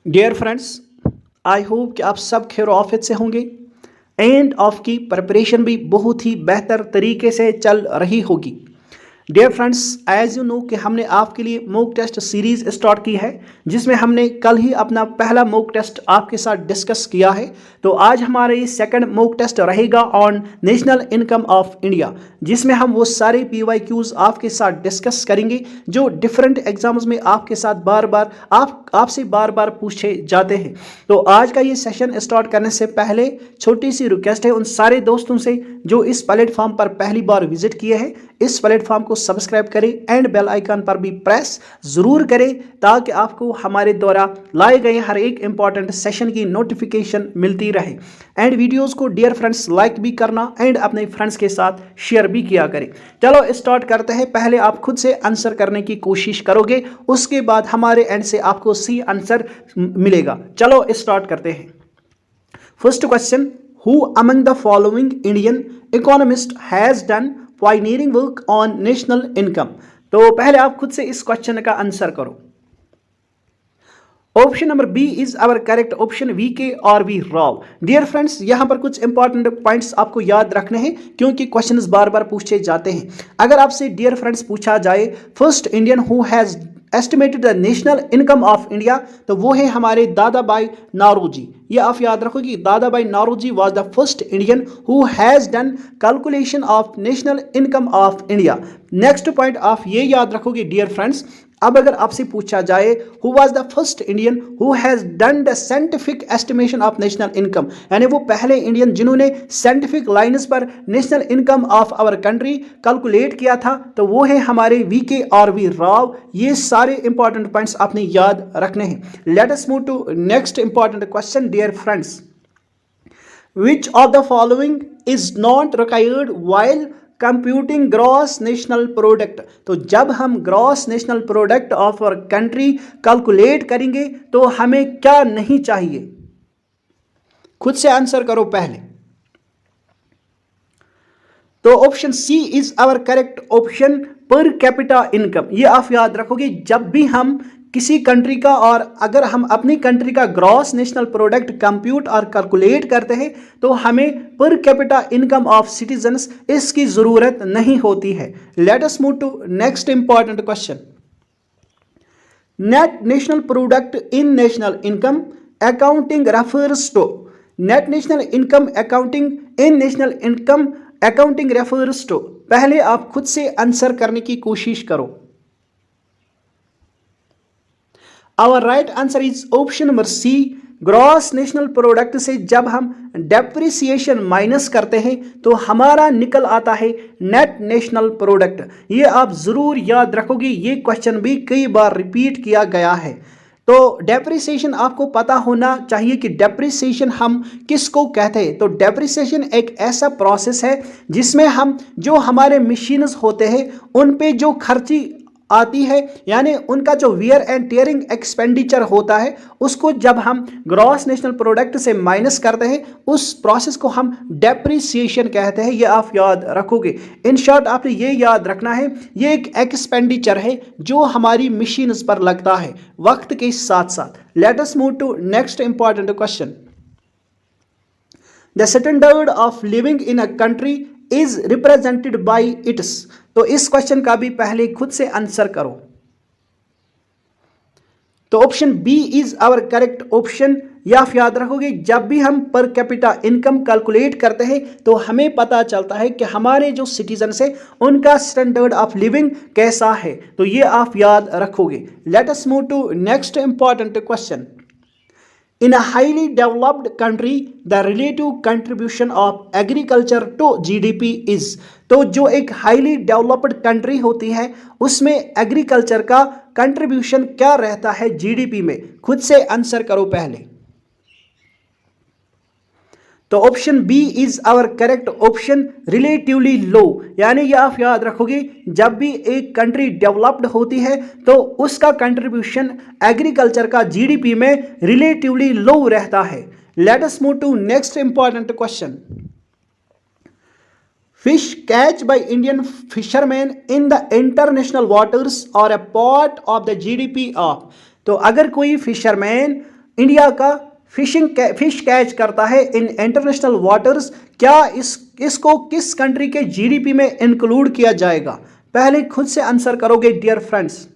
Dear friends, I hope कि आप सब खैर ऑफिस से होंगे एंड ऑफ की प्रिपरेशन भी बहुत ही बेहतर तरीके से चल रही होगी। Dear friends, as you know कि हमने आपके लिए मॉक टेस्ट सीरीज स्टार्ट की है, जिसमें हमने कल ही अपना पहला मॉक टेस्ट आपके साथ डिस्कस किया है। तो आज हमारा ये सेकंड मॉक टेस्ट रहेगा on national income of India, जिसमें हम वो सारे PYQs आपके साथ डिस्कस करेंगे जो डिफरेंट एग्जाम्स में आपके साथ बार बार आपसे बार बार पूछे जाते हैं। तो आज का ये सेशन स्टार्ट करने से पहले छोटी सी रिक्वेस्ट है उन सारे दोस्तों से जो इस प्लेटफॉर्म पर पहली बार विजिट किए हैं, इस प्लेटफॉर्म को सब्सक्राइब करें एंड बेल आइकन पर भी प्रेस जरूर करें ताकि आपको हमारे द्वारा लाए गए हर एक इंपॉर्टेंट सेशन की नोटिफिकेशन मिलती रहे। एंड वीडियोस को डियर फ्रेंड्स लाइक भी करना एंड अपने फ्रेंड्स के साथ शेयर भी किया करें। चलो स्टार्ट करते हैं। पहले आप खुद से आंसर करने की कोशिश करोगे, उसके बाद हमारे एंड से आपको सी आंसर मिलेगा। चलो स्टार्ट करते हैं। First question, who among the following Indian economist has done pioneering work on national income. तो पहले आप खुद से इस क्वेश्चन का आंसर करो। Option number B is our correct option, VK और V राव। डियर फ्रेंड्स, यहां पर कुछ इंपॉर्टेंट पॉइंट्स आपको याद रखने हैं क्योंकि क्वेश्चंस बार बार पूछे जाते हैं। अगर आपसे डियर फ्रेंड्स पूछा जाए first Indian who has estimated the national income of India, तो वो है हमारे दादा भाई नौरोजी। ये आप याद रखो कि Dadabhai Naoroji was the first Indian who has done calculation of national income of India. Next point आप ये याद रखोगे डियर फ्रेंड्स, अब अगर आपसे पूछा जाए who was the first Indian who has done the scientific estimation of national income, यानी वो पहले इंडियन जिन्होंने साइंटिफिक लाइन्स पर national income of our country calculate किया था, तो वो है हमारे VK और V राव। ये सारे इंपॉर्टेंट पॉइंट्स आपने याद रखने हैं। Let us move to next important question dear friends, which of the following is not required while computing gross national product. तो जब हम gross national product of our country calculate करेंगे तो हमें क्या नहीं चाहिए, खुद से आंसर करो पहले। तो option C is our correct option, per capita income. ये आप याद रखोगे, जब भी हम किसी कंट्री का और अगर हम अपनी कंट्री का ग्रॉस नेशनल प्रोडक्ट कंप्यूट और कैलकुलेट करते हैं तो हमें पर कैपिटा इनकम ऑफ सिटीजन्स इसकी जरूरत नहीं होती है। Let us move to next important question, net national product in national income accounting refers to. Net national income accounting in national income accounting refers to. पहले आप खुद से आंसर करने की कोशिश करो। Our right answer is option number C, gross national product से जब हम डेप्रिसिएशन माइनस करते हैं तो हमारा निकल आता है नेट नेशनल प्रोडक्ट। ये आप जरूर याद रखोगे, ये क्वेश्चन भी कई बार रिपीट किया गया है। तो डेप्रिसिएशन आपको पता होना चाहिए कि डेप्रिसिएशन हम किसको कहते हैं। तो डेप्रिसिएशन एक ऐसा प्रोसेस है जिसमें हम जो हमारे मशीन्स होते हैं उन पे जो खर्ची आती है, यानी उनका जो वियर एंड टेयरिंग एक्सपेंडिचर होता है, उसको जब हम ग्रॉस नेशनल प्रोडक्ट से माइनस करते हैं उस प्रोसेस को हम डेप्रिसिएशन कहते हैं। ये आप याद रखोगे। इन शॉर्ट आपने ये याद रखना है, ये एक एक्सपेंडिचर है जो हमारी मशीन्स पर लगता है वक्त के साथ साथ। Let us move to next important question, the standard of living in a country is represented by its. तो इस क्वेश्चन का भी पहले खुद से आंसर करो। तो option B is our correct option. या आप याद रखोगे, जब भी हम पर कैपिटा इनकम कैलकुलेट करते हैं तो हमें पता चलता है कि हमारे जो सिटीजन्स है उनका स्टैंडर्ड ऑफ लिविंग कैसा है। तो ये आप याद रखोगे। Let us move to next important question, in a highly developed country the relative contribution of agriculture to GDP is। तो जो एक हाईली डेवलप्ड कंट्री होती है उसमें एग्रीकल्चर का कंट्रीब्यूशन क्या रहता है GDP में, खुद से आंसर करो पहले। तो option B is our correct option, relatively low. यानी ये आप याद रखोगे, जब भी एक कंट्री डेवलप्ड होती है तो उसका कंट्रीब्यूशन एग्रीकल्चर का GDP में रिलेटिवली लो रहता है। Let us move to next important question, fish catch by Indian fisherman in the international waters are a part of the GDP of. तो अगर कोई फिशरमैन इंडिया का फिश कैच करता है इन इंटरनेशनल वाटर्स, क्या इसको किस कंट्री के जीडीपी में इंक्लूड किया जाएगा? पहले खुद से आंसर करोगे dear friends.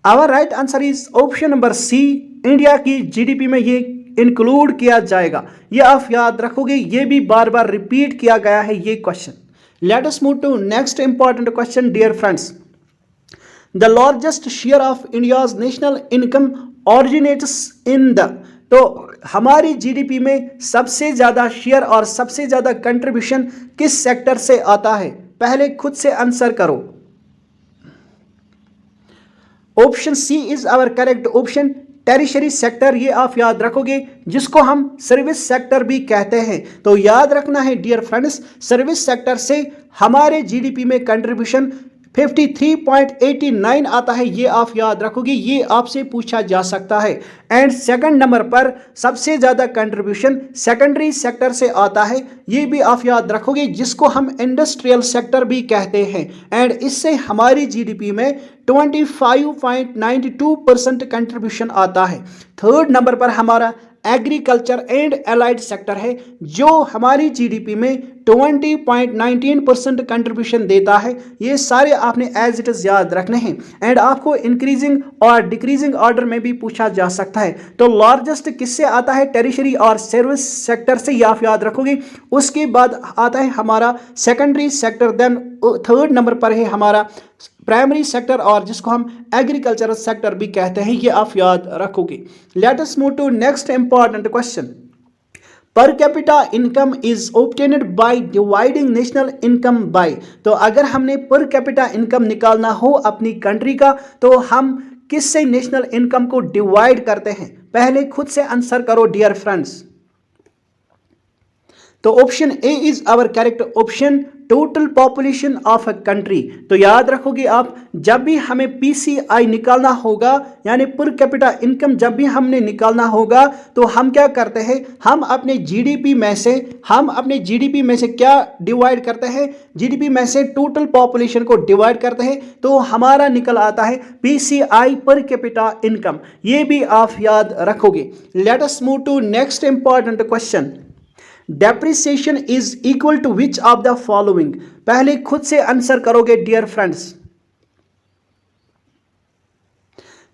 Our right answer is option number C, India की जीडीपी में ये इंक्लूड किया जाएगा। ये आप याद रखोगे, ये भी बार बार रिपीट किया गया है ये question. Let us move to next important question dear friends. The largest share of India's national income originates in the, तो हमारी जीडीपी में सबसे ज्यादा शेयर और सबसे ज्यादा कंट्रीब्यूशन किस सेक्टर से आता है? पहले खुद से आंसर करो। Option C is our correct option, tertiary sector. ये आप याद रखोगे, जिसको हम सर्विस सेक्टर भी कहते हैं। तो याद रखना है डियर फ्रेंड्स, सर्विस सेक्टर से हमारे जीडीपी में कंट्रीब्यूशन 53.89 आता है। ये आप याद रखोगे, ये आपसे पूछा जा सकता है। एंड सेकंड नंबर पर सबसे ज़्यादा कंट्रीब्यूशन सेकेंडरी सेक्टर से आता है। ये भी आप याद रखोगे, जिसको हम इंडस्ट्रियल सेक्टर भी कहते हैं। एंड इससे हमारी जीडीपी में 25.92% कंट्रीब्यूशन आता है। थर्ड नंबर पर हमारा एग्रीकल्चर एंड एलाइड सेक्टर है, जो हमारी जीडीपी में 20.19% कंट्रीब्यूशन देता है। ये सारे आपने एज इट इज याद रखने हैं। एंड आपको इंक्रीजिंग और डिक्रीजिंग ऑर्डर में भी पूछा जा सकता है। तो लार्जेस्ट किससे आता है? टेरिशरी और सर्विस सेक्टर से, ये आप याद रखोगे। उसके बाद आता है हमारा secondary sector, then third number पर है हमारा प्राइमरी सेक्टर, और जिसको हम एग्रीकल्चरल सेक्टर भी कहते हैं। ये आप याद रखोगे। Let us move to next important question. Per capita income is obtained by dividing national income by, तो अगर हमने पर कैपिटा इनकम निकालना हो अपनी कंट्री का, तो हम किससे नेशनल इनकम को डिवाइड करते हैं? पहले खुद से आंसर करो डियर फ्रेंड्स। तो option A is our correct option, total population of a country. तो याद रखोगे आप, जब भी हमें पीसीआई निकालना होगा, यानी पर कैपिटा इनकम जब भी हमने निकालना होगा, तो हम क्या करते हैं? हम अपने जीडीपी में से क्या डिवाइड करते हैं? जीडीपी में से टोटल पॉपुलेशन को डिवाइड करते हैं, तो हमारा निकल आता है पीसीआई, पर कैपिटा इनकम। ये भी आप याद रखोगे। Let us move to next important question. Depreciation is equal to which of the following? पहले खुद से आंसर करोगे डियर फ्रेंड्स।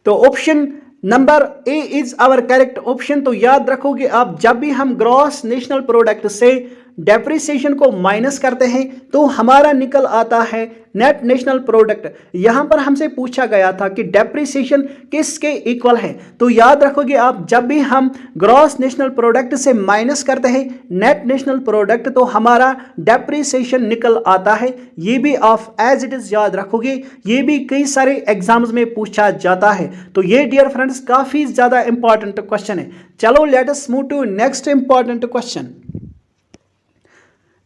तो option number A is our correct option. तो याद रखोगे आप, जब भी हम ग्रॉस नेशनल प्रोडक्ट से डेप्रिसिएशन को माइनस करते हैं, तो हमारा निकल आता है नेट नेशनल प्रोडक्ट। यहां पर हमसे पूछा गया था कि डेप्रिसिएशन किसके इक्वल है। तो याद रखोगे आप, जब भी हम ग्रॉस नेशनल प्रोडक्ट से माइनस करते हैं नेट नेशनल प्रोडक्ट, तो हमारा डेप्रिसिएशन निकल आता है। ये भी आप एज इट इज याद रखोगे, ये भी कई सारे एग्जाम्स में पूछा जाता है। तो ये डियर फ्रेंड्स काफी ज्यादा इंपॉर्टेंट क्वेश्चन है। चलो let us move to next important question.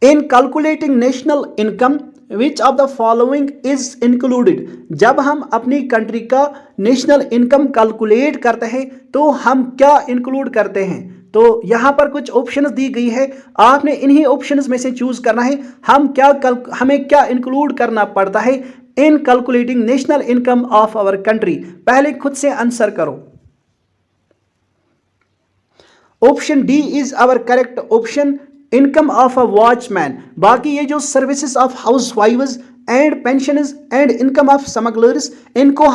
In calculating national income which of the following is included? जब हम अपनी कंट्री का नेशनल इनकम कैलकुलेट करते हैं, तो हम क्या इंक्लूड करते हैं? तो यहां पर कुछ ऑप्शंस दी गई है, आपने इन्हीं ऑप्शंस में से चूज करना है। हमें क्या इंक्लूड करना पड़ता है in calculating national income of our country? पहले खुद से आंसर करो। Option D is our correct option, income of a watchman. बाकी ये जो services of housewives and pensioners and income of smugglers, इनको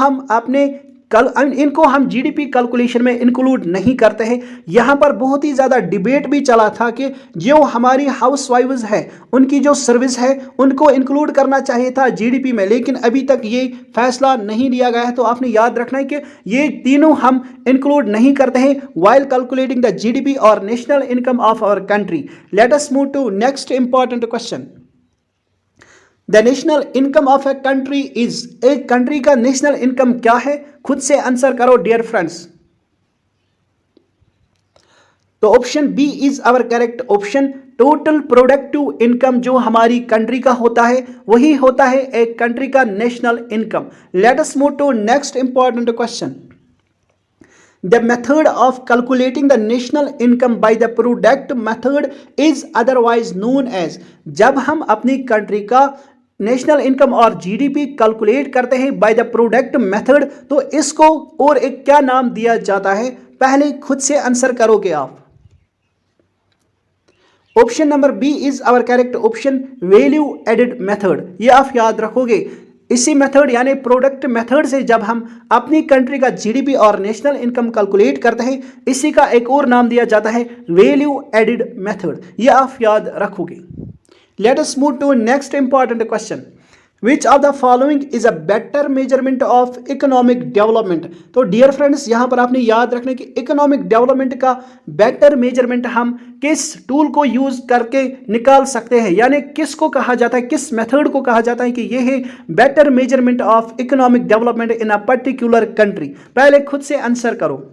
हम जीडीपी कैलकुलेशन में इंक्लूड नहीं करते हैं। यहाँ पर बहुत ही ज़्यादा डिबेट भी चला था कि जो हमारी हाउस वाइव्स है, उनकी जो सर्विस है, उनको इंक्लूड करना चाहिए था जीडीपी में, लेकिन अभी तक ये फैसला नहीं लिया गया है। तो आपने याद रखना है कि ये तीनों हम इंक्लूड नहीं करते हैं वाइल कैलकुलेटिंग द जीडीपी और national income of our country. Let us move to next important question. The national income of a country is, एक कंट्री का नेशनल इनकम क्या है? खुद से आंसर करो डियर फ्रेंड्स। तो option B is our correct option, total productive income जो हमारी कंट्री का होता है, वही होता है एक कंट्री का national income. Let us move to next important question. The method of calculating the national income by the product method is otherwise known as, जब हम अपनी कंट्री का नेशनल इनकम और जीडीपी कैलकुलेट करते हैं बाय द प्रोडक्ट मेथड, तो इसको और एक क्या नाम दिया जाता है? पहले खुद से आंसर करोगे आप। Option number B is our correct option, value added method. ये आप याद रखोगे, इसी मेथड यानी प्रोडक्ट मेथड से जब हम अपनी कंट्री का जीडीपी और नेशनल इनकम कैलकुलेट करते हैं, इसी का एक और नाम दिया जाता है वैल्यू एडेड मेथड। ये आप याद रखोगे। Let us move to next important question, which of the following is a better measurement of economic development. तो डियर फ्रेंड्स, यहां पर आपने याद रखना कि इकोनॉमिक डेवलपमेंट का बेटर मेजरमेंट हम किस टूल को यूज करके निकाल सकते हैं, यानी किसको कहा जाता है, किस मेथड को कहा जाता है कि यह है better measurement of economic development in a particular country. पहले खुद से आंसर करो।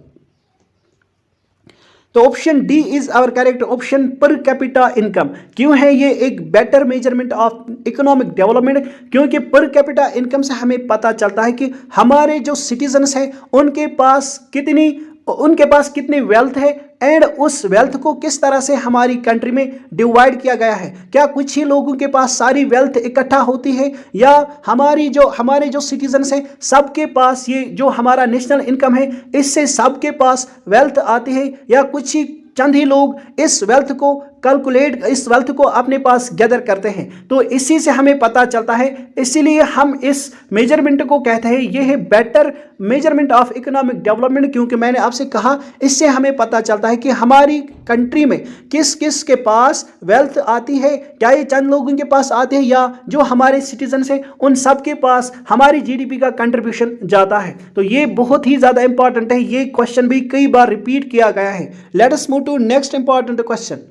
तो option D is our correct option, per capita income. क्यों है ये एक better measurement of economic development? क्योंकि पर कैपिटा इनकम से हमें पता चलता है कि हमारे जो सिटीजन्स हैं उनके पास कितनी वेल्थ है एंड उस वेल्थ को किस तरह से हमारी कंट्री में डिवाइड किया गया है। क्या कुछ ही लोगों के पास सारी वेल्थ इकट्ठा होती है, या हमारे जो सिटीजन्स हैं सबके पास ये जो हमारा नेशनल इनकम है इससे सबके पास वेल्थ आती है, या कुछ ही चंद ही लोग इस वेल्थ को अपने पास गैदर करते हैं। तो इसी से हमें पता चलता है, इसीलिए हम इस मेजरमेंट को कहते हैं ये है better measurement of economic development. क्योंकि मैंने आपसे कहा इससे हमें पता चलता है कि हमारी कंट्री में किस किस के पास वेल्थ आती है, क्या ये चंद लोगों के पास आती है या जो हमारे सिटीजन है उन सब के पास हमारी जीडीपी का कंट्रीब्यूशन जाता है। तो ये बहुत ही ज्यादा इंपॉर्टेंट है, ये क्वेश्चन भी कई बार रिपीट किया गया है। Let us move to next important question,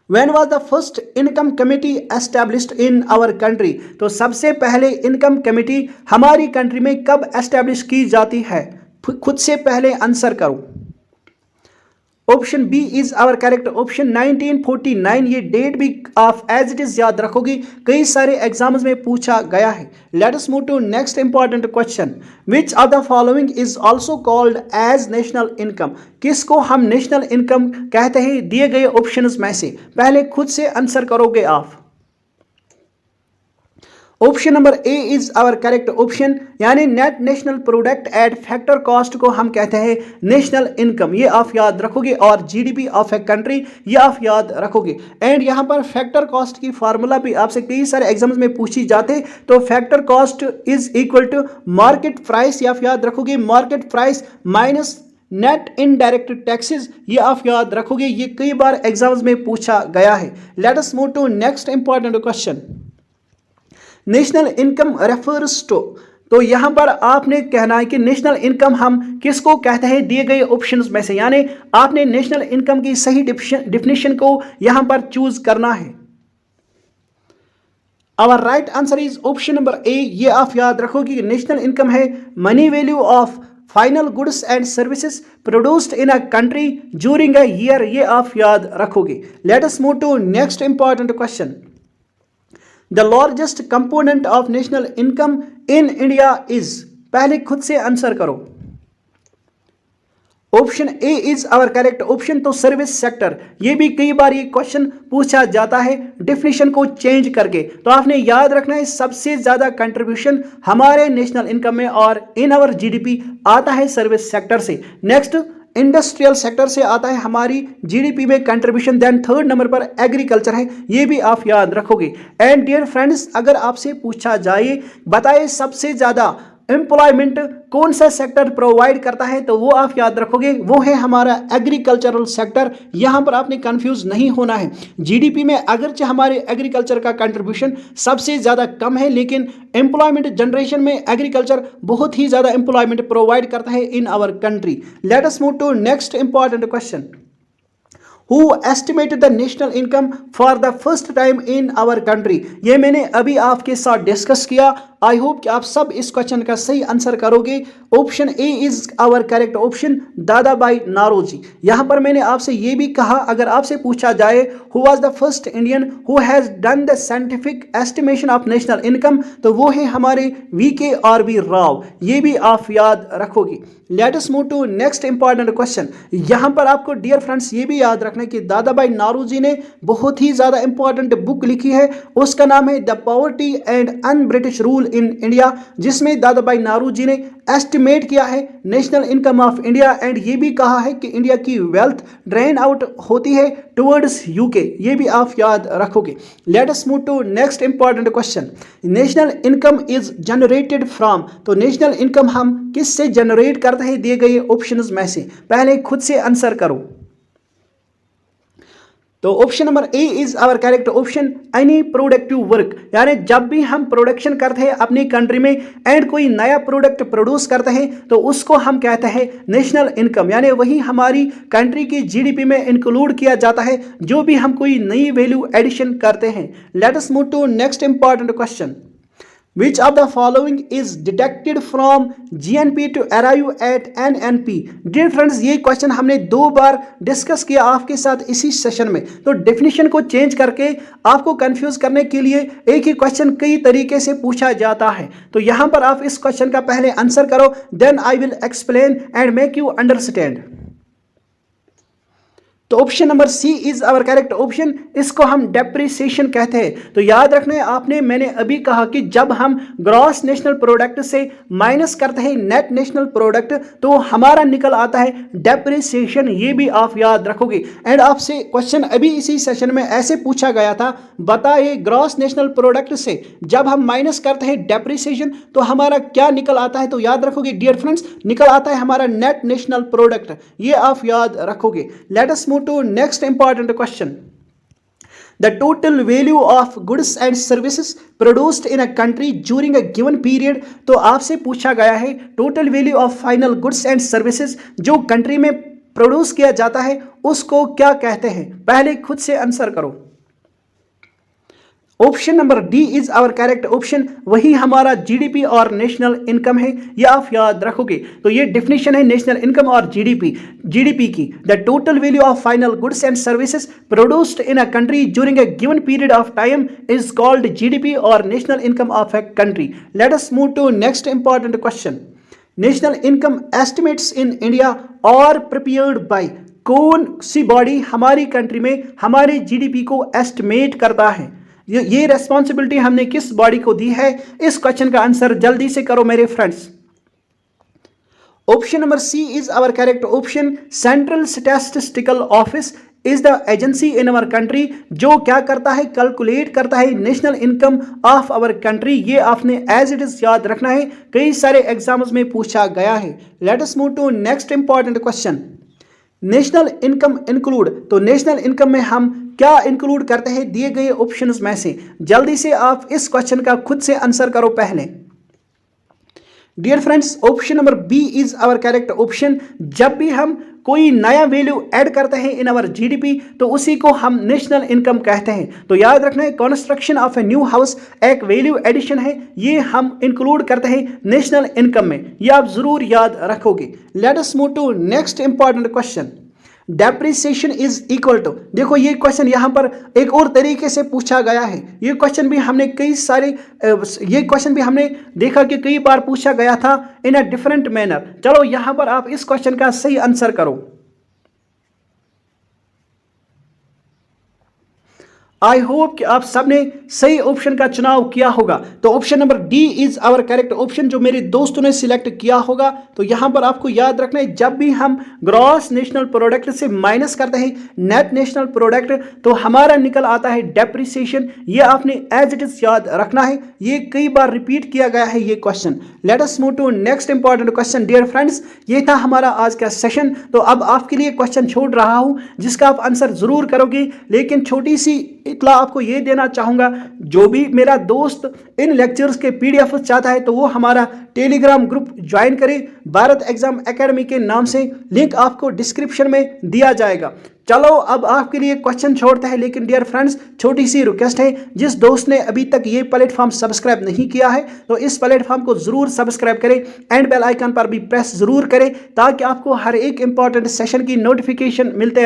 When was the first income committee established in our country? तो सबसे पहले इनकम कमेटी हमारी कंट्री में कब एस्टैब्लिश की जाती है? खुद से पहले आंसर करो। Option B is our correct option, 1949। ये डेट भी आप एज इट इज याद रखोगे, कई सारे एग्जाम्स में पूछा गया है। Let us move to next important question, which of the following is also called as national income. किसको हम नेशनल इनकम कहते हैं दिए गए ऑप्शंस में से? पहले खुद से आंसर करोगे आप। Option number A is our correct option, यानी net national product at factor cost को हम कहते हैं नेशनल इनकम। ये आप याद रखोगे, और जीडीपी ऑफ ए कंट्री ये आप याद रखोगे। एंड यहाँ पर फैक्टर कॉस्ट की फार्मूला भी आपसे कई सारे एग्जाम्स में पूछी जाते, तो factor cost is equal to market price, ये आप याद रखोगे, market price minus net indirect taxes, ये आप याद रखोगे, ये कई बार एग्जाम्स में पूछा गया है। Let us move to next important question, national income refers to. तो यहां पर आपने कहना है कि नेशनल इनकम हम किसको कहते हैं दिए गए ऑप्शंस में से, यानी आपने नेशनल इनकम की सही डिफिनेशन को यहां पर चूज करना है। Our right answer is option number A. ये आप याद रखोगे कि नेशनल इनकम है money value of final goods and services produced in a country during a year, ये आप याद रखोगे। Let us move to next important question, the largest component of national income in India is. पहले खुद से answer करो। Option A is our correct option, तो service sector. ये भी कई बार ये क्वेश्चन पूछा जाता है डिफिनेशन को चेंज करके, तो आपने याद रखना है सबसे ज्यादा कंट्रीब्यूशन हमारे नेशनल इनकम में और इन आवर जीडीपी आता है सर्विस सेक्टर से। नेक्स्ट इंडस्ट्रियल सेक्टर से आता है हमारी जीडीपी में कंट्रीब्यूशन, देन थर्ड नंबर पर एग्रीकल्चर है, ये भी आप याद रखोगे। एंड डियर फ्रेंड्स, अगर आपसे पूछा जाए बताइए सबसे ज्यादा एम्प्लॉयमेंट कौन सा सेक्टर प्रोवाइड करता है, तो वो आप याद रखोगे वो है हमारा एग्रीकल्चरल सेक्टर। यहां पर आपने कंफ्यूज नहीं होना है। जीडीपी में अगरचे हमारे एग्रीकल्चर का कंट्रीब्यूशन सबसे ज्यादा कम है, लेकिन एम्प्लॉयमेंट जनरेशन में एग्रीकल्चर बहुत ही ज्यादा एम्प्लॉयमेंट प्रोवाइड करता है in our country. Let us move to next important question, Who estimated the national income for the first time in our country? ये मैंने अभी आपके साथ डिस्कस किया। आई होप कि आप सब इस क्वेश्चन का सही आंसर करोगे। Option A is our correct option, Dadabhai Naoroji. यहां पर मैंने आपसे ये भी कहा, अगर आपसे पूछा जाए who was the first Indian who has done the scientific estimation of national income, तो वो है हमारे VKRB राव। ये भी आप याद रखोगे। Let us move to next important question. यहां पर आपको डियर फ्रेंड्स ये भी याद रखना रखना कि दादा भाई नारोजी ने बहुत ही ज़्यादा इंपॉर्टेंट बुक लिखी है, उसका नाम है the poverty and un British rule in India, जिसमें दादा भाई नारोजी ने एस्टिमेट किया है national income of India and ये भी कहा है कि इंडिया की वेल्थ ड्रेन आउट होती है टुवर्ड्स यूके। ये भी आप याद रखोगे। Let us move to next important question. National income is generated from, तो नेशनल इनकम हम किससे जनरेट करते हैं दिए गए ऑप्शंस में से? पहले खुद से आंसर करो। तो option number A is our correct option, any productive work, यानी जब भी हम प्रोडक्शन करते हैं अपनी कंट्री में एंड कोई नया प्रोडक्ट प्रोड्यूस करते हैं तो उसको हम कहते हैं नेशनल इनकम, यानी वही हमारी कंट्री की जीडीपी में इंक्लूड किया जाता है जो भी हम कोई नई वैल्यू एडिशन करते हैं। Let us move to next important question. Which of the following is deducted from GNP to arrive at NNP? Dear friends, ये क्वेश्चन हमने 2 बार डिस्कस किया आपके साथ इसी सेशन में, तो डेफिनेशन को चेंज करके आपको कंफ्यूज करने के लिए एक ही क्वेश्चन कई तरीके से पूछा जाता है। तो यहाँ पर आप इस क्वेश्चन का पहले आंसर करो, then I will explain and make you understand. तो option number C is our correct option, इसको हम डेप्रिसिएशन कहते हैं। तो याद रखना आपने, मैंने अभी कहा कि जब हम ग्रॉस नेशनल प्रोडक्ट से माइनस करते हैं नेट नेशनल प्रोडक्ट तो हमारा निकल आता है डेप्रिसिएशन, ये भी आप याद रखोगे। एंड आपसे क्वेश्चन अभी इसी सेशन में ऐसे पूछा गया था, बताइए ग्रॉस नेशनल प्रोडक्ट से जब हम माइनस करते हैं डेप्रिसिएशन तो हमारा क्या निकल आता है? तो याद रखोगे डियर फ्रेंड्स, निकल आता है हमारा नेट नेशनल प्रोडक्ट, ये आप याद रखोगे। Let us move to next important question. The total value of goods and services produced in a country during a given period, तो आपसे पूछा गया है total value of final goods and services जो कंट्री में प्रोड्यूस किया जाता है उसको क्या कहते हैं? पहले खुद से आंसर करो। Option number D is our correct option, वही हमारा जीडीपी और नेशनल इनकम है, ये आप याद रखोगे। तो ये डेफिनेशन है नेशनल इनकम और जीडीपी की। The total value of final goods and services produced in a country during a given period of time is called GDP और national income of a country. Let us move to next important question. National income estimates in India are prepared by, कौन सी body हमारी country में हमारे GDP को estimate करता है? ये रेस्पॉन्सिबिलिटी हमने किस बॉडी को दी है? इस क्वेश्चन का आंसर जल्दी से करो मेरे friends. Option number C is our correct option, central statistical office is the agency in our country जो क्या करता है, कैलकुलेट करता है national income of our country. ये आपने एज इट इज याद रखना है, कई सारे एग्जाम्स में पूछा गया है। Let us move to next important question. National income include, तो नेशनल इनकम में हम क्या इंक्लूड करते हैं दिए गए ऑप्शंस में से? जल्दी से आप इस क्वेश्चन का खुद से आंसर करो पहले। Dear friends, option number B is our correct option, जब भी हम कोई नया वैल्यू ऐड करते हैं इन आवर जीडीपी तो उसी को हम नेशनल इनकम कहते हैं। तो याद रखना है construction of a new house एक वैल्यू एडिशन है, ये हम इंक्लूड करते हैं नेशनल इनकम में, ये आप जरूर याद रखोगे। Let us move to next important question. Depreciation is equal to, देखो ये क्वेश्चन यहाँ पर एक और तरीके से पूछा गया है। ये क्वेश्चन भी हमने देखा कि कई बार पूछा गया था इन अ डिफरेंट मैनर। चलो यहाँ पर आप इस क्वेश्चन का सही आंसर करो। आई होप कि आप सबने सही ऑप्शन का चुनाव किया होगा। तो option number D is our correct option जो मेरे दोस्तों ने सिलेक्ट किया होगा। तो यहां पर आपको याद रखना है जब भी हम ग्रॉस नेशनल प्रोडक्ट से माइनस करते हैं नेट नेशनल प्रोडक्ट तो हमारा निकल आता है डेप्रिसिएशन। ये आपने एज इट इज याद रखना है, ये कई बार रिपीट किया गया है ये question. Let us move to next important question. Dear friends, ये था हमारा आज का सेशन। तो अब आपके लिए क्वेश्चन छोड़ रहा हूं जिसका आप आंसर जरूर करोगे, लेकिन छोटी सी इतला आपको ये देना चाहूंगा, जो भी मेरा दोस्त इन लेक्चर्स के पीडीएफ चाहता है तो वो हमारा टेलीग्राम ग्रुप ज्वाइन करे भारत एग्जाम एकेडमी के नाम से, लिंक आपको डिस्क्रिप्शन में दिया जाएगा। चलो अब आपके लिए क्वेश्चन छोड़ते हैं, लेकिन डियर फ्रेंड्स छोटी सी रिक्वेस्ट है, जिस दोस्त ने अभी तक ये प्लेटफॉर्म सब्सक्राइब नहीं किया है तो इस प्लेटफॉर्म को जरूर सब्सक्राइब करें एंड बेल आइकन पर भी प्रेस जरूर करें ताकि आपको हर एक इंपॉर्टेंट सेशन की नोटिफिकेशन मिलती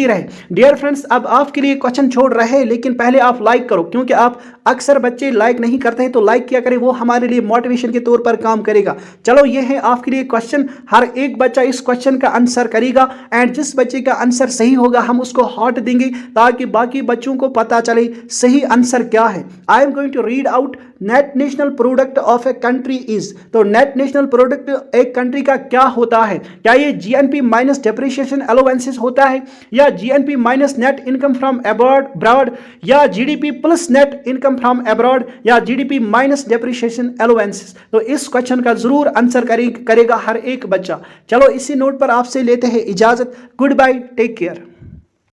रहे। डियर फ्रेंड्स, अब आपके लिए क्वेश्चन छोड़ रहे हैं, लेकिन पहले आप लाइक करो क्योंकि आप अक्सर बच्चे लाइक नहीं करते हैं, तो लाइक किया करें, वो हमारे लिए मोटिवेशन के तौर पर काम करेगा। चलो ये है आपके लिए क्वेश्चन, हर एक बच्चा इस क्वेश्चन का आंसर करेगा एंड जिस बच्चे का आंसर सही होगा हम उसको हार्ट देंगे ताकि बाकी बच्चों को पता चले सही आंसर क्या है। I am going to read out net national product of a country is. तो नेट नेशनल प्रोडक्ट एक कंट्री का क्या होता है? क्या ये जीएनपी माइनस डेप्रिसिएशन अलाउंसेस होता है, या GNP minus net income from abroad, या GDP plus net income from abroad, या जीडीपी माइनस डेप्रिसिएशन अलाउंसेस? तो इस क्वेश्चन का जरूर आंसर करेगा हर एक बच्चा। चलो इसी नोट पर आपसे लेते हैं इजाजत। Goodbye, take care.